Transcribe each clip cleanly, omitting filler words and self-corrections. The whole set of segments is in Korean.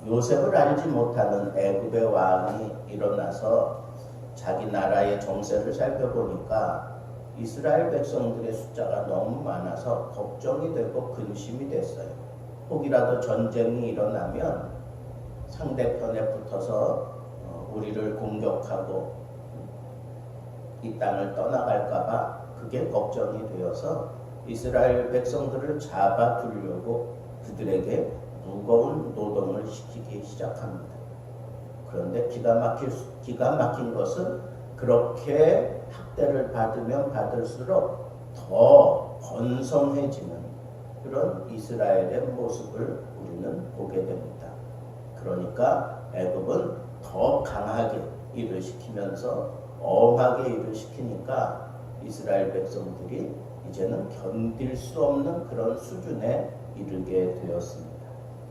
요셉을 알지 못하는 애굽의 왕이 일어나서 자기 나라의 정세를 살펴보니까 이스라엘 백성들의 숫자가 너무 많아서 걱정이 되고 근심이 됐어요. 혹이라도 전쟁이 일어나면 상대편에 붙어서 우리를 공격하고 이 땅을 떠나갈까봐 그게 걱정이 되어서 이스라엘 백성들을 잡아두려고 그들에게 무거운 노동을 시키기 시작합니다. 그런데 기가 막힌 것은 그렇게 학대를 받으면 받을수록 더 번성해지는 그런 이스라엘의 모습을 우리는 보게 됩니다. 그러니까 애굽은 더 강하게 일을 시키면서 엄하게 일을 시키니까 이스라엘 백성들이 이제는 견딜 수 없는 그런 수준에 이르게 되었습니다.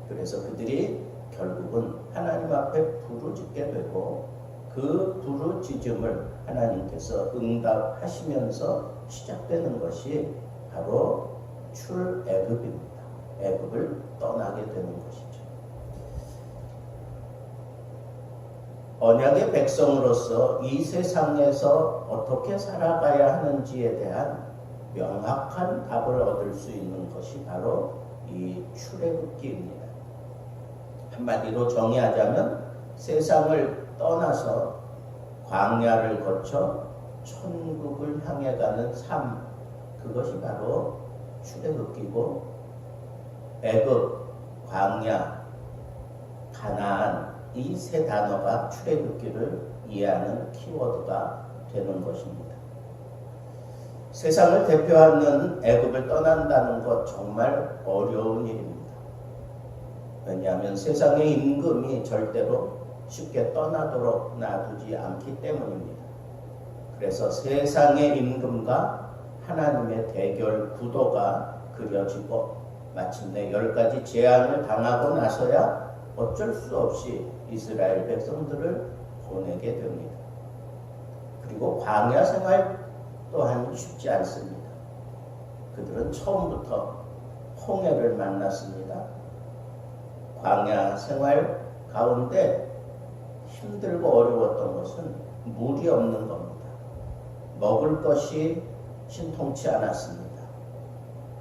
그래서 그들이 결국은 하나님 앞에 부르짖게 되고 그 부르짖음을 하나님께서 응답하시면서 시작되는 것이 바로 출애굽입니다. 애굽을 떠나게 되는 것이죠. 언약의 백성으로서 이 세상에서 어떻게 살아가야 하는지에 대한 명확한 답을 얻을 수 있는 것이 바로 이 출애굽기입니다. 한마디로 정의하자면 세상을 떠나서 광야를 거쳐 천국을 향해 가는 삶, 그것이 바로 출애굽기고 애굽, 광야, 가나안 이 세 단어가 출애굽기를 이해하는 키워드가 되는 것입니다. 세상을 대표하는 애굽을 떠난다는 것 정말 어려운 일입니다. 왜냐하면 세상의 임금이 절대로 쉽게 떠나도록 놔두지 않기 때문입니다. 그래서 세상의 임금과 하나님의 대결 구도가 그려지고 마침내 10가지 재앙을 당하고 나서야 어쩔 수 없이 이스라엘 백성들을 보내게 됩니다. 그리고 광야 생활 또한 쉽지 않습니다. 그들은 처음부터 홍해를 만났습니다. 광야 생활 가운데 힘들고 어려웠던 것은 물이 없는 겁니다. 먹을 것이 신통치 않았습니다.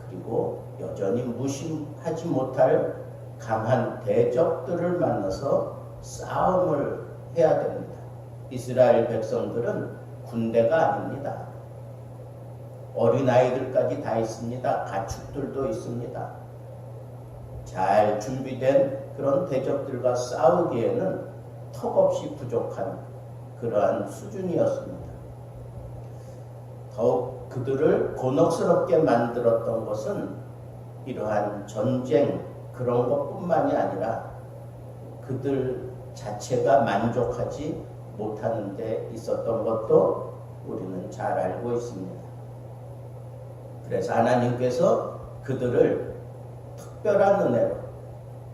그리고 여전히 무심하지 못할 강한 대적들을 만나서 싸움을 해야 됩니다. 이스라엘 백성들은 군대가 아닙니다. 어린아이들까지 다 있습니다. 가축들도 있습니다. 잘 준비된 그런 대적들과 싸우기에는 턱없이 부족한 그러한 수준이었습니다. 더욱 그들을 곤혹스럽게 만들었던 것은 이러한 전쟁 그런 것뿐만이 아니라 그들 자체가 만족하지 못하는 데 있었던 것도 우리는 잘 알고 있습니다. 그래서 하나님께서 그들을 특별한 은혜로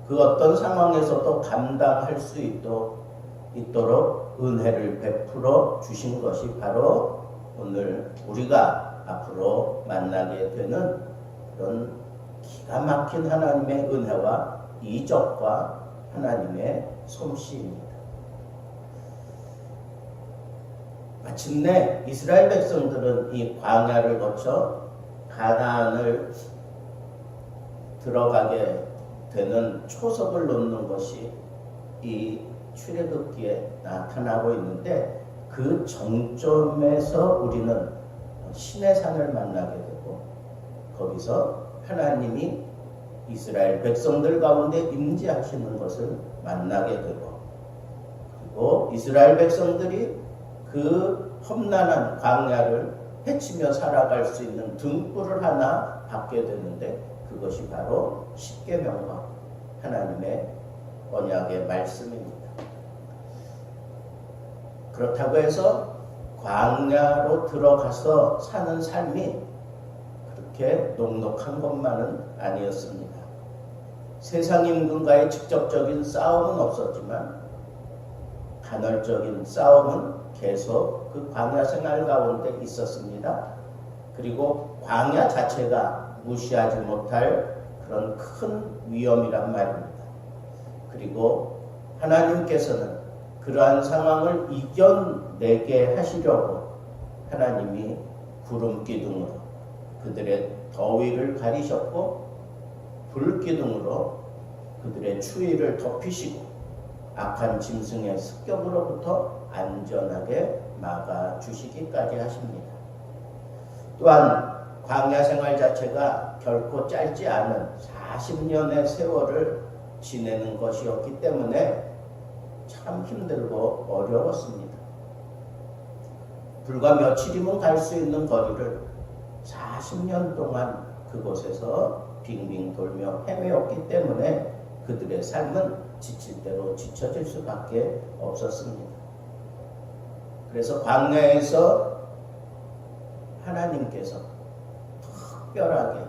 그 어떤 상황에서도 감당할 수 있도록 은혜를 베풀어 주신 것이 바로 오늘 우리가 앞으로 만나게 되는 그런 기가 막힌 하나님의 은혜와 이적과 하나님의 솜씨입니다. 마침내 이스라엘 백성들은 이 광야를 거쳐 가나안을 들어가게 되는 초석을 놓는 것이 이 출애굽기에 나타나고 있는데 그 정점에서 우리는 시내산을 만나게 되고 거기서 하나님이 이스라엘 백성들 가운데 임재하시는 것을 만나게 되고 그리고 이스라엘 백성들이 그 험난한 광야를 헤치며 살아갈 수 있는 등불을 하나 받게 되는데 그것이 바로 십계명과 하나님의 언약의 말씀입니다. 그렇다고 해서 광야로 들어가서 사는 삶이 그렇게 녹록한 것만은 아니었습니다. 세상 임금과의 직접적인 싸움은 없었지만 간헐적인 싸움은 계속 그 광야 생활 가운데 있었습니다. 그리고 광야 자체가 무시하지 못할 그런 큰 위험이란 말입니다. 그리고 하나님께서는 그러한 상황을 이겨내게 하시려고 하나님이 구름 기둥으로 그들의 더위를 가리셨고 불 기둥으로 그들의 추위를 덮이시고 악한 짐승의 습격으로부터 안전하게 막아주시기까지 하십니다. 또한 광야 생활 자체가 결코 짧지 않은 40년의 세월을 지내는 것이었기 때문에 참 힘들고 어려웠습니다. 불과 며칠이면 갈 수 있는 거리를 40년 동안 그곳에서 빙빙 돌며 헤매었기 때문에 그들의 삶은 지칠 대로 지쳐질 수밖에 없었습니다. 그래서 광야에서 하나님께서 특별하게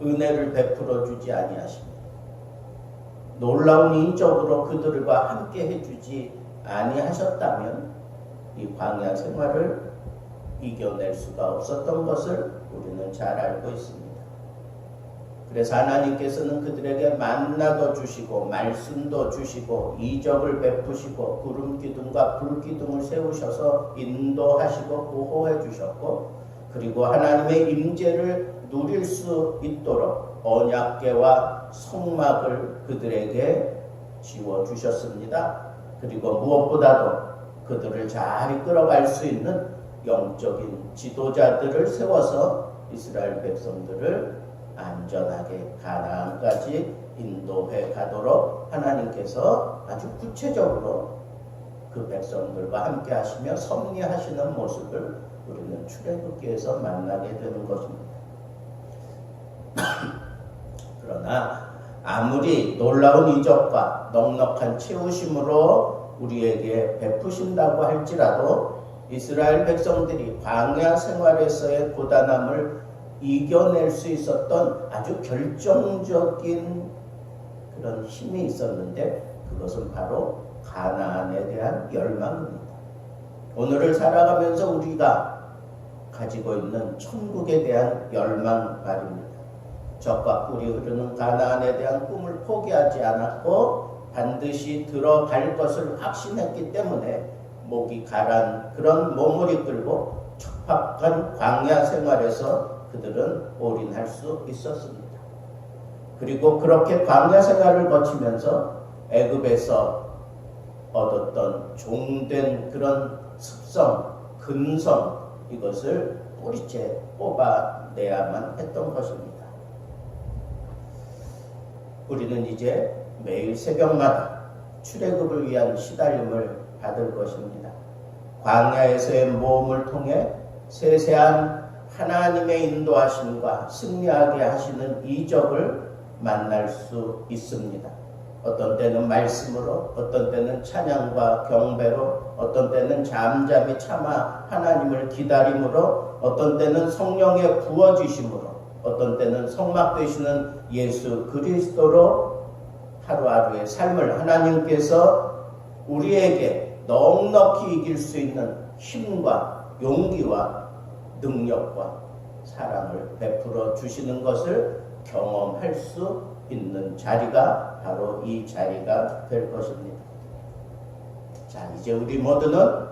은혜를 베풀어 주지 아니하십니다. 놀라운 인적으로 그들과 함께 해주지 아니하셨다면 이 광야 생활을 이겨낼 수가 없었던 것을 우리는 잘 알고 있습니다. 그래서 하나님께서는 그들에게 만나도 주시고 말씀도 주시고 이적을 베푸시고 구름 기둥과 불 기둥을 세우셔서 인도하시고 보호해 주셨고, 그리고 하나님의 임재를 누릴 수 있도록 언약궤와 성막을 그들에게 지워 주셨습니다. 그리고 무엇보다도 그들을 잘 이끌어갈 수 있는 영적인 지도자들을 세워서 이스라엘 백성들을 안전하게 가나안까지 인도해 가도록 하나님께서 아주 구체적으로 그 백성들과 함께 하시며 섭리하시는 모습을 우리는 출애굽기에서 만나게 되는 것입니다. 그러나 아무리 놀라운 이적과 넉넉한 채우심으로 우리에게 베푸신다고 할지라도 이스라엘 백성들이 광야 생활에서의 고단함을 이겨낼 수 있었던 아주 결정적인 그런 힘이 있었는데, 그것은 바로 가나안에 대한 열망입니다. 오늘을 살아가면서 우리가 가지고 있는 천국에 대한 열망 말입니다. 젖과 꿀이 흐르는 가나안에 대한 꿈을 포기하지 않았고 반드시 들어갈 것을 확신했기 때문에 목이 가란 그런 몸을 이끌고 척박한 광야 생활에서 그들은 올인할 수 있었습니다. 그리고 그렇게 광야 생활을 거치면서 애굽에서 얻었던 종된 그런 습성, 근성, 이것을 뿌리째 뽑아내야만 했던 것입니다. 우리는 이제 매일 새벽마다 출애굽을 위한 시달림을 받을 것입니다. 광야에서의 모험을 통해 세세한 하나님의 인도하심과 승리하게 하시는 이적을 만날 수 있습니다. 어떤 때는 말씀으로, 어떤 때는 찬양과 경배로, 어떤 때는 잠잠히 참아 하나님을 기다림으로, 어떤 때는 성령의 부어주심으로, 어떤 때는 성막 되시는 예수 그리스도로 하루하루의 삶을 하나님께서 우리에게 넉넉히 이길 수 있는 힘과 용기와 능력과 사랑을 베풀어 주시는 것을 경험할 수 있는 자리가 바로 이 자리가 될 것입니다. 자, 이제 우리 모두는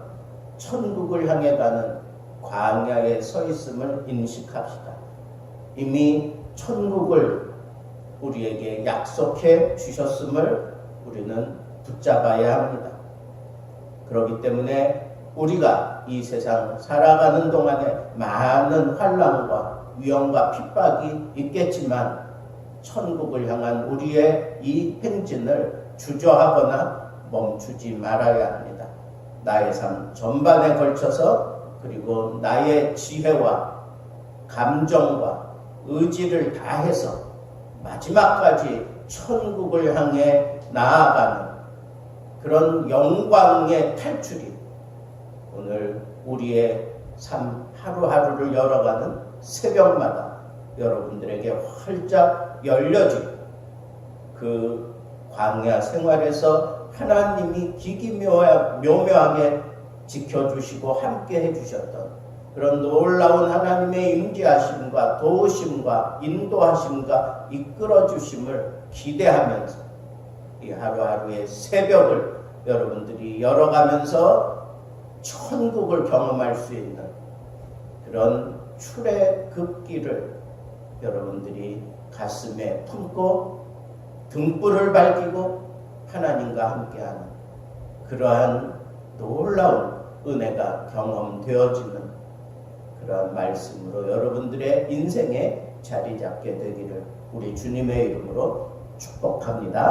천국을 향해 가는 광야에 서 있음을 인식합시다. 이미 천국을 우리에게 약속해 주셨음을 우리는 붙잡아야 합니다. 그렇기 때문에 우리가 이 세상 살아가는 동안에 많은 환난과 위험과 핍박이 있겠지만 천국을 향한 우리의 이 행진을 주저하거나 멈추지 말아야 합니다. 나의 삶 전반에 걸쳐서, 그리고 나의 지혜와 감정과 의지를 다해서 마지막까지 천국을 향해 나아가는 그런 영광의 탈출이 오늘 우리의 삶 하루하루를 열어가는 새벽마다 여러분들에게 활짝 열려진 그 광야 생활에서 하나님이 기기묘묘하게 지켜주시고 함께 해주셨던 그런 놀라운 하나님의 임재하심과 도우심과 인도하심과 이끌어주심을 기대하면서 이 하루하루의 새벽을 여러분들이 열어가면서 천국을 경험할 수 있는 그런 출애굽기를 여러분들이 가슴에 품고 등불을 밝히고 하나님과 함께하는 그러한 놀라운 은혜가 경험되어지는 그러한 말씀으로 여러분들의 인생에 자리 잡게 되기를 우리 주님의 이름으로 축복합니다.